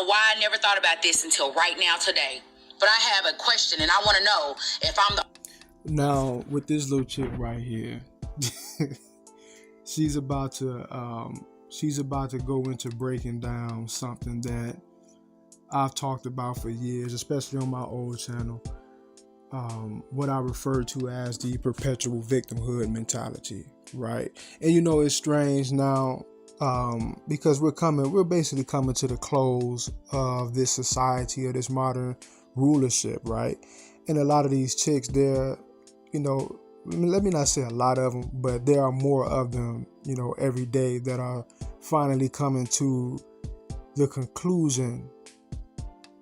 why I never thought about this until right now today. But I have a question, and I want to know if I'm the... Now, with this little chick right here, she's about to go into breaking down something that I've talked about for years, especially on my old channel. What I refer to as the perpetual victimhood mentality, right? And it's strange now, because we're basically coming to the close of this society, of this modern rulership, right? And a lot of these chicks, they're, let me not say a lot of them, but there are more of them, every day that are finally coming to the conclusion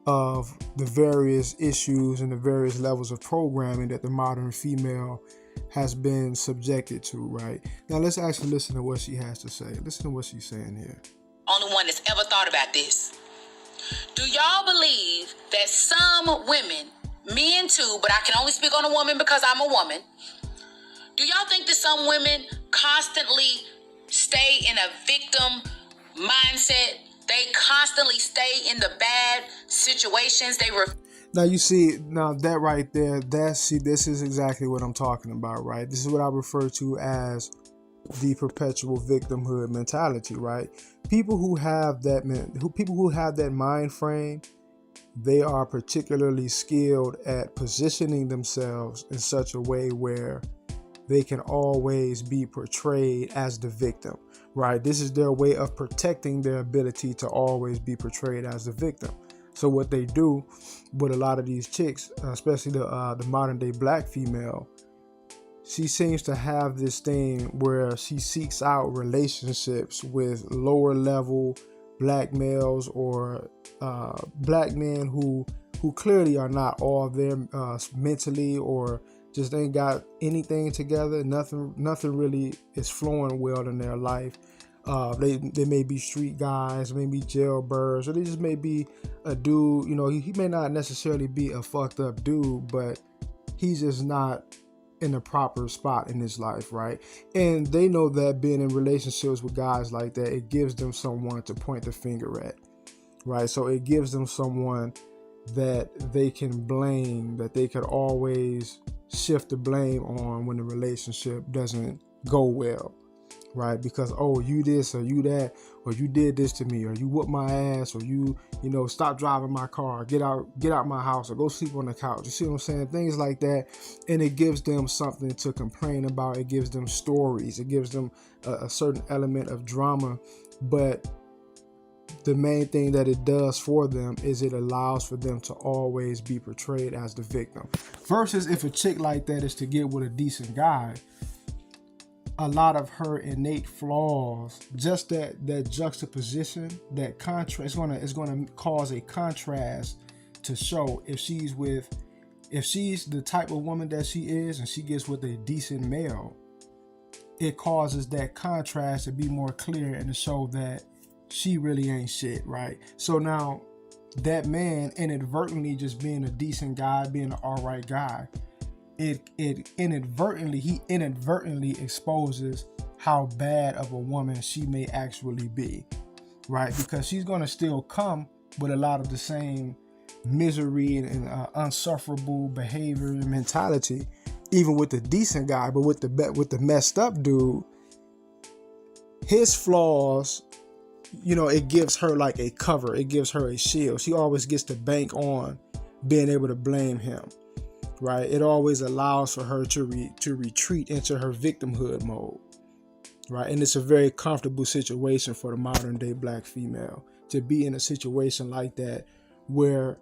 of the various issues and the various levels of programming that the modern female has been subjected to, right? Now let's actually listen to what she has to say. Listen to what she's saying here. Only one that's ever thought about this. Do y'all believe that some women, men too, but I can only speak on a woman because I'm a woman. Do y'all think that some women constantly stay in a victim mindset? They constantly stay in the bad situations. Now you see, that right there, this is exactly what I'm talking about, right? This is what I refer to as the perpetual victimhood mentality, right? People who have that mind frame, they are particularly skilled at positioning themselves in such a way where they can always be portrayed as the victim, right? This is their way of protecting their ability to always be portrayed as the victim. So what they do with a lot of these chicks, especially the modern day black female, she seems to have this thing where she seeks out relationships with lower level black males or black men who clearly are not all there mentally, or just ain't got anything together. Nothing really is flowing well in their life. They may be street guys, maybe jailbirds, or they just may be a dude. He may not necessarily be a fucked up dude, but he's just not in a proper spot in his life, right? And they know that being in relationships with guys like that, it gives them someone to point the finger at, right? So it gives them someone that they can blame, that they could always shift the blame on when the relationship doesn't go well, right? Because, oh, you this or you that, or you did this to me, or you whooped my ass, or you stop driving my car, get out my house, or go sleep on the couch. You see what I'm saying? Things like that. And it gives them something to complain about. It gives them stories. It gives them a certain element of drama. But the main thing that it does for them is it allows for them to always be portrayed as the victim. Versus if a chick like that is to get with a decent guy, a lot of her innate flaws, just that juxtaposition, that contrast, it's gonna cause a contrast to show. If she's the type of woman that she is and she gets with a decent male, it causes that contrast to be more clear and to show that she really ain't shit, right? So now that man inadvertently just being a decent guy, being an all right guy, he inadvertently exposes how bad of a woman she may actually be, right? Because she's gonna still come with a lot of the same misery and unsufferable behavior and mentality, even with the decent guy. But with the messed up dude, his flaws, it gives her like a cover. It gives her a shield. She always gets to bank on being able to blame him, right? It always allows for her to retreat into her victimhood mode, right? And it's a very comfortable situation for the modern day black female to be in a situation like that, where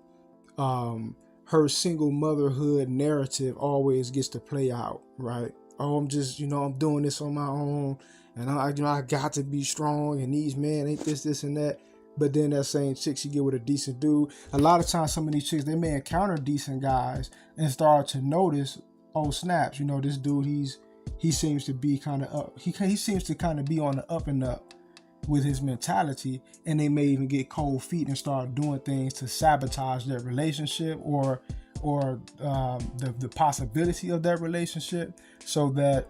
her single motherhood narrative always gets to play out, right? Oh, I'm just, I'm doing this on my own, and I got to be strong, and these men ain't this and that. But then that same chick, she get with a decent dude. A lot of times, some of these chicks, they may encounter decent guys and start to notice, oh snaps, this dude, he seems to be kind of up. He seems to kind of be on the up and up with his mentality, and they may even get cold feet and start doing things to sabotage their relationship or the possibility of that relationship, so that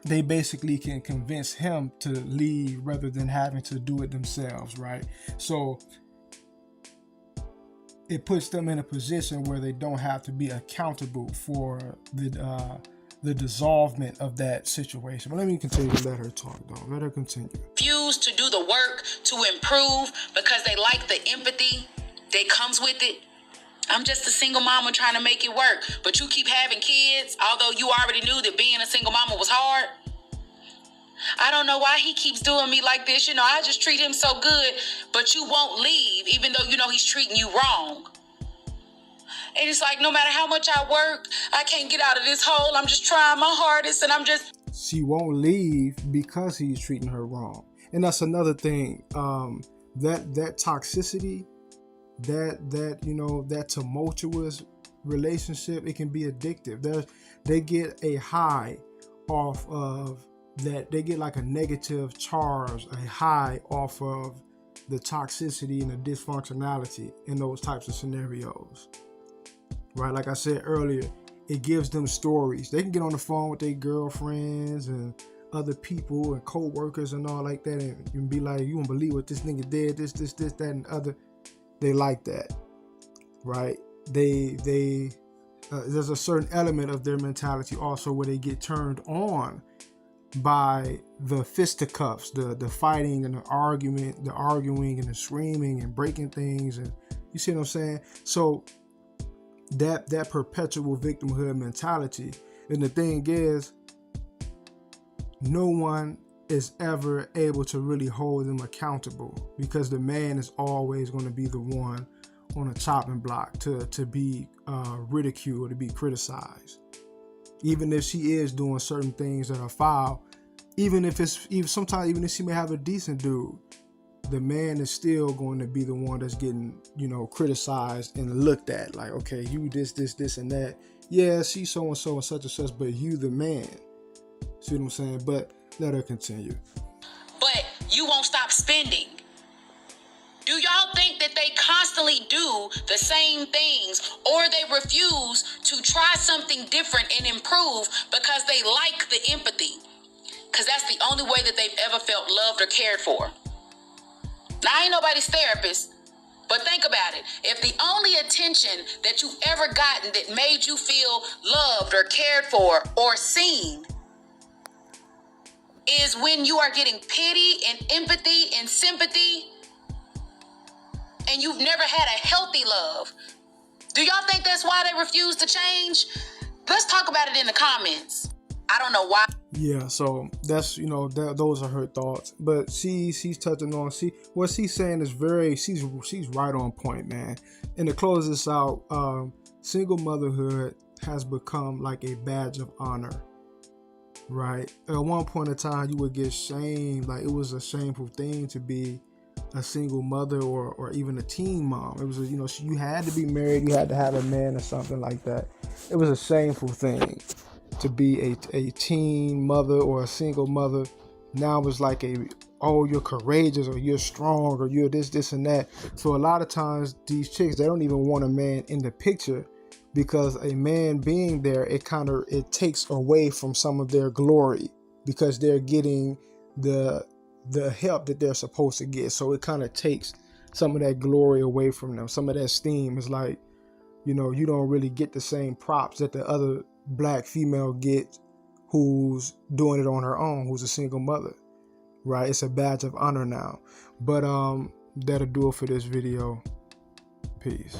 they basically can convince him to leave rather than having to do it themselves, right? So it puts them in a position where they don't have to be accountable for the dissolvement of that situation. But let me continue to let her talk, though. Let her continue. Refuse to do the work to improve because they like the empathy that comes with it. I'm just a single mama trying to make it work. But you keep having kids, although you already knew that being a single mama was hard. I don't know why he keeps doing me like this. I just treat him so good, but you won't leave, even though you know he's treating you wrong. And it's like, no matter how much I work, I can't get out of this hole. I'm just trying my hardest, and She won't leave because he's treating her wrong. And that's another thing. That toxicity, that tumultuous relationship, it can be addictive. They get a high off of that. They get like a negative charge, a high off of the toxicity and the dysfunctionality in those types of scenarios. Right, like I said earlier, it gives them stories. They can get on the phone with their girlfriends and other people and co-workers and all like that, and be like, "You won't believe what this nigga did. This, that, and other." They like that, right? There's a certain element of their mentality also where they get turned on by the fisticuffs, the fighting and the arguing and the screaming and breaking things, and you see what I'm saying? So that perpetual victimhood mentality. And the thing is, no one is ever able to really hold them accountable, because the man is always going to be the one on a chopping block to be ridiculed, to be criticized. Even if she is doing certain things that are foul, even if she may have a decent dude, the man is still going to be the one that's getting, criticized and looked at like, okay, you this, and that. Yeah, she's so and so and such and such, but you the man. See what I'm saying? But let her continue. But you won't stop spending. Do y'all think that they constantly do the same things, or they refuse to try something different and improve because they like the empathy? Because that's the only way that they've ever felt loved or cared for. Now, I ain't nobody's therapist, but think about it. If the only attention that you've ever gotten that made you feel loved or cared for or seen is when you are getting pity and empathy and sympathy, and you've never had a healthy love, do y'all think that's why they refuse to change? Let's talk about it in the comments. I don't know why. Yeah, so that's those are her thoughts, but she's touching on what she's saying is she's right on point, man. And to close this out, single motherhood has become like a badge of honor, right? At one point in time, you would get shamed, like it was a shameful thing to be a single mother or even a teen mom. It was you had to be married, you had to have a man or something like that. It was a shameful thing to be a teen mother or a single mother. Now it's like you're courageous, or you're strong, or you're this and that. So a lot of times these chicks, they don't even want a man in the picture, because a man being there, it takes away from some of their glory, because they're getting the help that they're supposed to get. So it kind of takes some of that glory away from them. Some of that steam is like, you don't really get the same props that the other black female gets who's doing it on her own, who's a single mother, right? It's a badge of honor now. But that'll do it for this video. Peace.